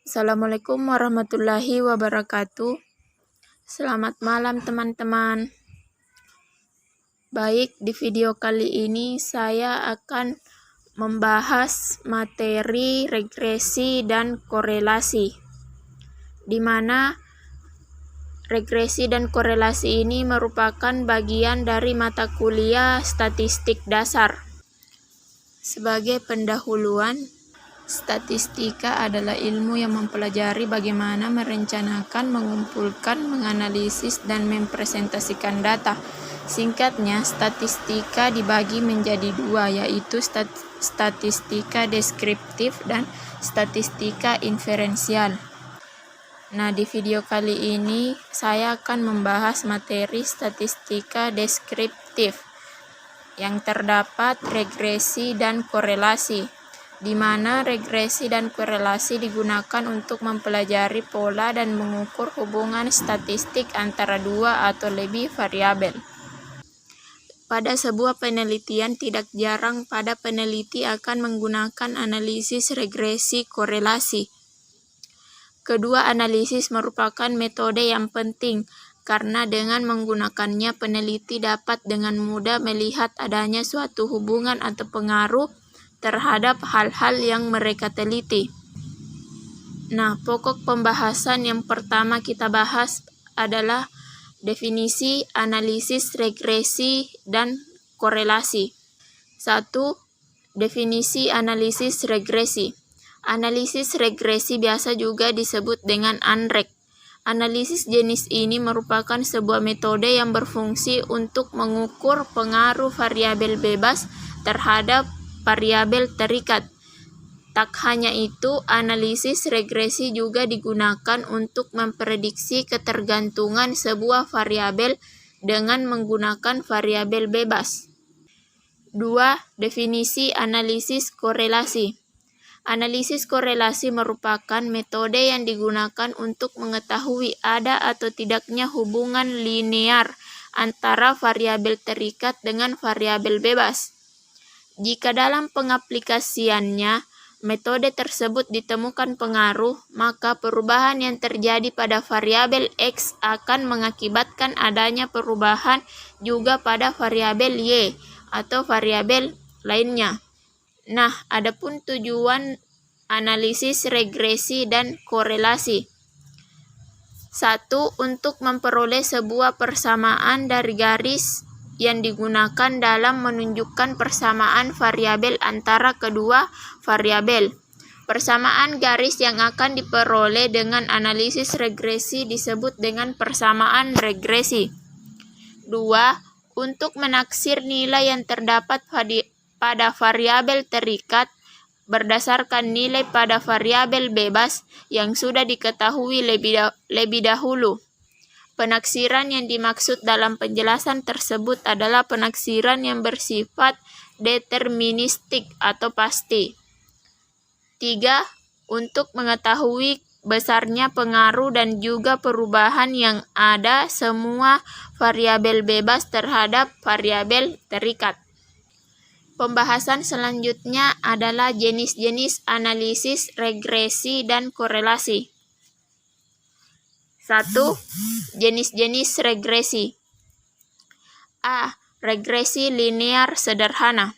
Assalamualaikum warahmatullahi wabarakatuh. Selamat malam teman-teman. Baik, di video kali ini saya akan membahas materi regresi dan korelasi, di mana regresi dan korelasi ini merupakan bagian dari mata kuliah statistik dasar. Sebagai pendahuluan, statistika adalah ilmu yang mempelajari bagaimana merencanakan, mengumpulkan, menganalisis, dan mempresentasikan data. Singkatnya, statistika dibagi menjadi dua, yaitu statistika deskriptif dan statistika inferensial. Nah, di video kali ini saya akan membahas materi statistika deskriptif yang terdapat regresi dan korelasi, di mana regresi dan korelasi digunakan untuk mempelajari pola dan mengukur hubungan statistik antara dua atau lebih variabel. Pada sebuah penelitian, tidak jarang pada peneliti akan menggunakan analisis regresi korelasi. Kedua analisis merupakan metode yang penting, karena dengan menggunakannya peneliti dapat dengan mudah melihat adanya suatu hubungan atau pengaruh terhadap hal-hal yang mereka teliti. Nah, pokok pembahasan yang pertama kita bahas adalah definisi analisis regresi dan korelasi. 1. Definisi analisis regresi. Analisis regresi biasa juga disebut dengan ANREG. Analisis jenis ini merupakan sebuah metode yang berfungsi untuk mengukur pengaruh variabel bebas terhadap variabel terikat. Tak hanya itu, analisis regresi juga digunakan untuk memprediksi ketergantungan sebuah variabel dengan menggunakan variabel bebas. 2. Definisi analisis korelasi. Analisis korelasi merupakan metode yang digunakan untuk mengetahui ada atau tidaknya hubungan linear antara variabel terikat dengan variabel bebas. Jika dalam pengaplikasiannya metode tersebut ditemukan pengaruh, maka perubahan yang terjadi pada variabel X akan mengakibatkan adanya perubahan juga pada variabel Y atau variabel lainnya. Nah, adapun tujuan analisis regresi dan korelasi. 1. Untuk memperoleh sebuah persamaan dari garis yang digunakan dalam menunjukkan persamaan variabel antara kedua variabel. Persamaan garis yang akan diperoleh dengan analisis regresi disebut dengan persamaan regresi. 2. Untuk menaksir nilai yang terdapat pada variabel terikat berdasarkan nilai pada variabel bebas yang sudah diketahui lebih dahulu. Penaksiran yang dimaksud dalam penjelasan tersebut adalah penaksiran yang bersifat deterministik atau pasti. 3. Untuk mengetahui besarnya pengaruh dan juga perubahan yang ada semua variabel bebas terhadap variabel terikat. Pembahasan selanjutnya adalah jenis-jenis analisis regresi dan korelasi. 1. Jenis-jenis regresi. A. Regresi linear sederhana.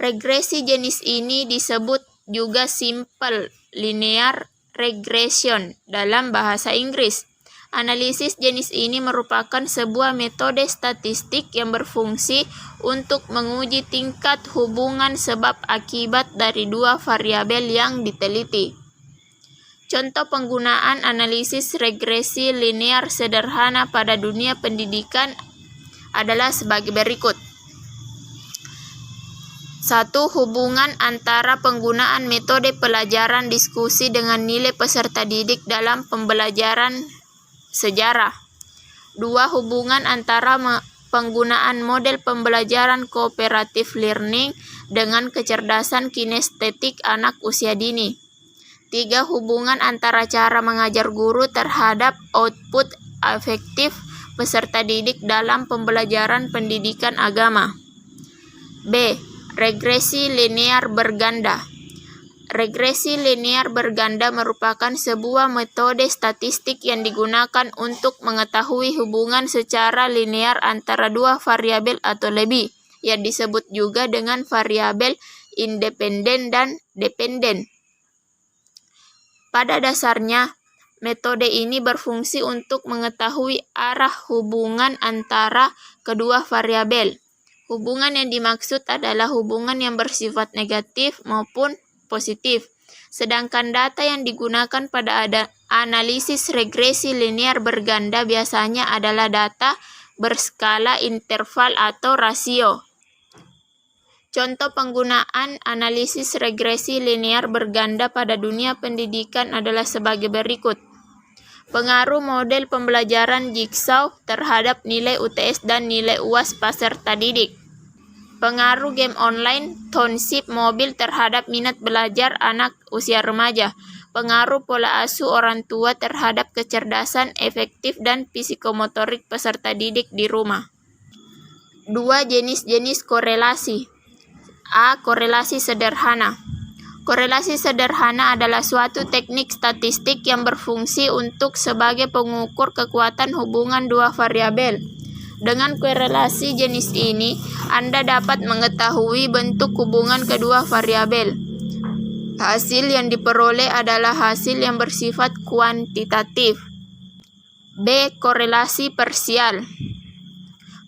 Regresi jenis ini disebut juga simple linear regression dalam bahasa Inggris. Analisis jenis ini merupakan sebuah metode statistik yang berfungsi untuk menguji tingkat hubungan sebab akibat dari dua variabel yang diteliti. Contoh penggunaan analisis regresi linear sederhana pada dunia pendidikan adalah sebagai berikut. 1. Hubungan antara penggunaan metode pelajaran diskusi dengan nilai peserta didik dalam pembelajaran sejarah. 2. Hubungan antara penggunaan model pembelajaran cooperative learning dengan kecerdasan kinestetik anak usia dini. 3. Hubungan antara cara mengajar guru terhadap output afektif peserta didik dalam pembelajaran pendidikan agama. B. Regresi linear berganda. Regresi linear berganda merupakan sebuah metode statistik yang digunakan untuk mengetahui hubungan secara linear antara dua variabel atau lebih, yang disebut juga dengan variabel independen dan dependen. Pada dasarnya, metode ini berfungsi untuk mengetahui arah hubungan antara kedua variabel. Hubungan yang dimaksud adalah hubungan yang bersifat negatif maupun positif. Sedangkan data yang digunakan pada analisis regresi linear berganda biasanya adalah data berskala interval atau rasio. Contoh penggunaan analisis regresi linear berganda pada dunia pendidikan adalah sebagai berikut. Pengaruh model pembelajaran Jigsaw terhadap nilai UTS dan nilai UAS peserta didik. Pengaruh game online Township Mobile terhadap minat belajar anak usia remaja. Pengaruh pola asuh orang tua terhadap kecerdasan efektif dan psikomotorik peserta didik di rumah. 2 jenis-jenis korelasi. A. Korelasi sederhana. Korelasi sederhana adalah suatu teknik statistik yang berfungsi untuk sebagai pengukur kekuatan hubungan dua variabel. Dengan korelasi jenis ini, Anda dapat mengetahui bentuk hubungan kedua variabel. Hasil yang diperoleh adalah hasil yang bersifat kuantitatif. B. Korelasi parsial.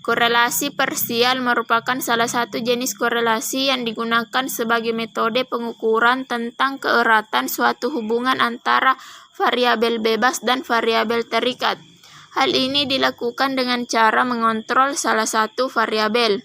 Korelasi parsial merupakan salah satu jenis korelasi yang digunakan sebagai metode pengukuran tentang keeratan suatu hubungan antara variabel bebas dan variabel terikat. Hal ini dilakukan dengan cara mengontrol salah satu variabel.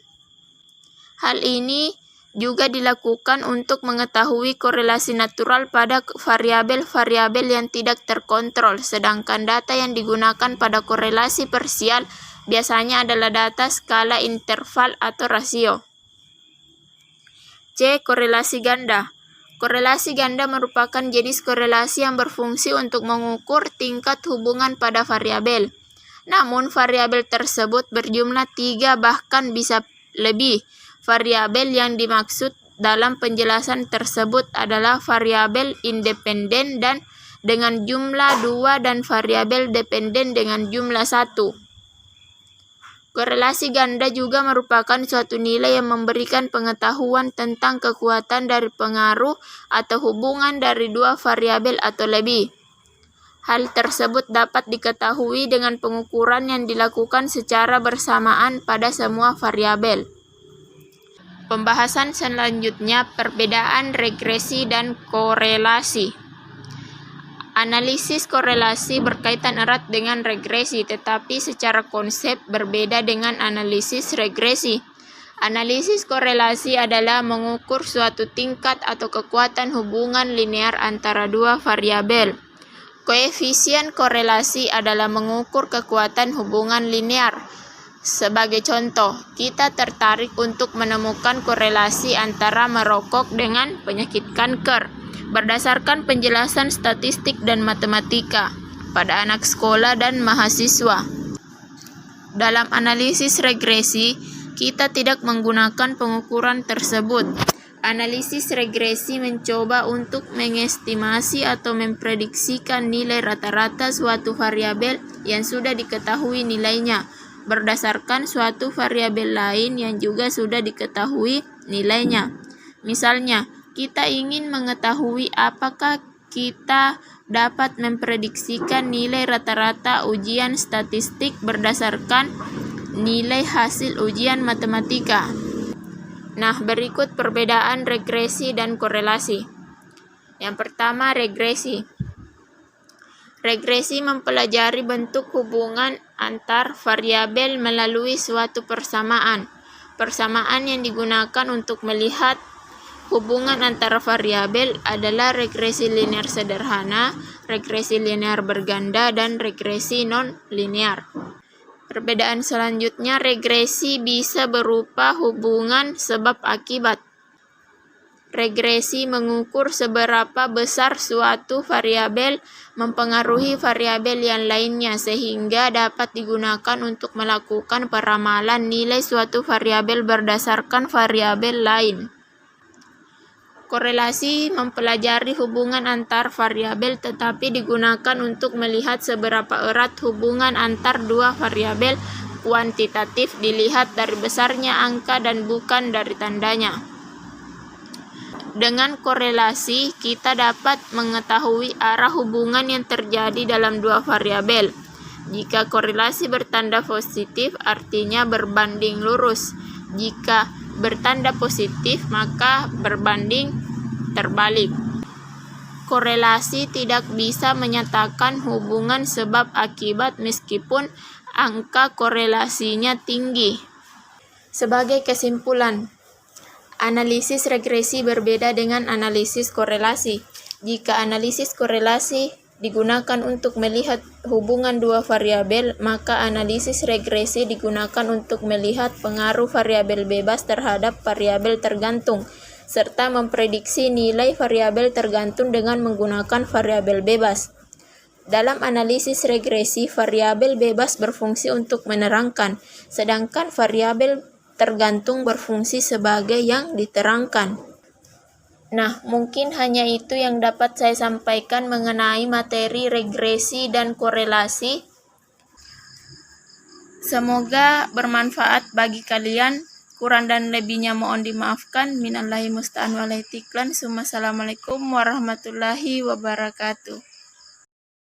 Hal ini juga dilakukan untuk mengetahui korelasi natural pada variabel-variabel yang tidak terkontrol, sedangkan data yang digunakan pada korelasi parsial biasanya adalah data skala interval atau rasio. C. Korelasi ganda. Korelasi ganda merupakan jenis korelasi yang berfungsi untuk mengukur tingkat hubungan pada variabel. Namun, variabel tersebut berjumlah 3 bahkan bisa lebih. Variabel yang dimaksud dalam penjelasan tersebut adalah variabel independen dan dengan jumlah 2 dan variabel dependen dengan jumlah 1. Korelasi ganda juga merupakan suatu nilai yang memberikan pengetahuan tentang kekuatan dari pengaruh atau hubungan dari dua variabel atau lebih. Hal tersebut dapat diketahui dengan pengukuran yang dilakukan secara bersamaan pada semua variabel. Pembahasan selanjutnya, perbedaan regresi dan korelasi. Analisis korelasi berkaitan erat dengan regresi, tetapi secara konsep berbeda dengan analisis regresi. Analisis korelasi adalah mengukur suatu tingkat atau kekuatan hubungan linear antara dua variabel. Koefisien korelasi adalah mengukur kekuatan hubungan linear. Sebagai contoh, kita tertarik untuk menemukan korelasi antara merokok dengan penyakit kanker berdasarkan penjelasan statistik dan matematika pada anak sekolah dan mahasiswa. Dalam analisis regresi, kita tidak menggunakan pengukuran tersebut. Analisis regresi mencoba untuk mengestimasi atau memprediksikan nilai rata-rata suatu variabel yang sudah diketahui nilainya berdasarkan suatu variabel lain yang juga sudah diketahui nilainya. Misalnya, kita ingin mengetahui apakah kita dapat memprediksikan nilai rata-rata ujian statistik berdasarkan nilai hasil ujian matematika. Nah, berikut perbedaan regresi dan korelasi. Yang pertama, regresi. Regresi mempelajari bentuk hubungan antar variabel melalui suatu persamaan. Persamaan yang digunakan untuk melihat hubungan antara variabel adalah regresi linear sederhana, regresi linear berganda, dan regresi non-linear. Perbedaan selanjutnya, regresi bisa berupa hubungan sebab akibat. Regresi mengukur seberapa besar suatu variabel mempengaruhi variabel yang lainnya sehingga dapat digunakan untuk melakukan peramalan nilai suatu variabel berdasarkan variabel lain. Korelasi mempelajari hubungan antar variabel tetapi digunakan untuk melihat seberapa erat hubungan antar dua variabel kuantitatif dilihat dari besarnya angka dan bukan dari tandanya. Dengan korelasi, kita dapat mengetahui arah hubungan yang terjadi dalam dua variabel. Jika korelasi bertanda positif, artinya berbanding lurus. Jika bertanda positif, maka berbanding terbalik. Korelasi tidak bisa menyatakan hubungan sebab akibat meskipun angka korelasinya tinggi. Sebagai kesimpulan, analisis regresi berbeda dengan analisis korelasi. Jika analisis korelasi digunakan untuk melihat hubungan dua variabel, maka analisis regresi digunakan untuk melihat pengaruh variabel bebas terhadap variabel tergantung, serta memprediksi nilai variabel tergantung dengan menggunakan variabel bebas. Dalam analisis regresi, variabel bebas berfungsi untuk menerangkan, sedangkan variabel tergantung berfungsi sebagai yang diterangkan. Nah, mungkin hanya itu yang dapat saya sampaikan mengenai materi regresi dan korelasi. Semoga bermanfaat bagi kalian. Kurang dan lebihnya mohon dimaafkan. Minallahi musta'an walaihi tiklan. Assalamualaikum warahmatullahi wabarakatuh.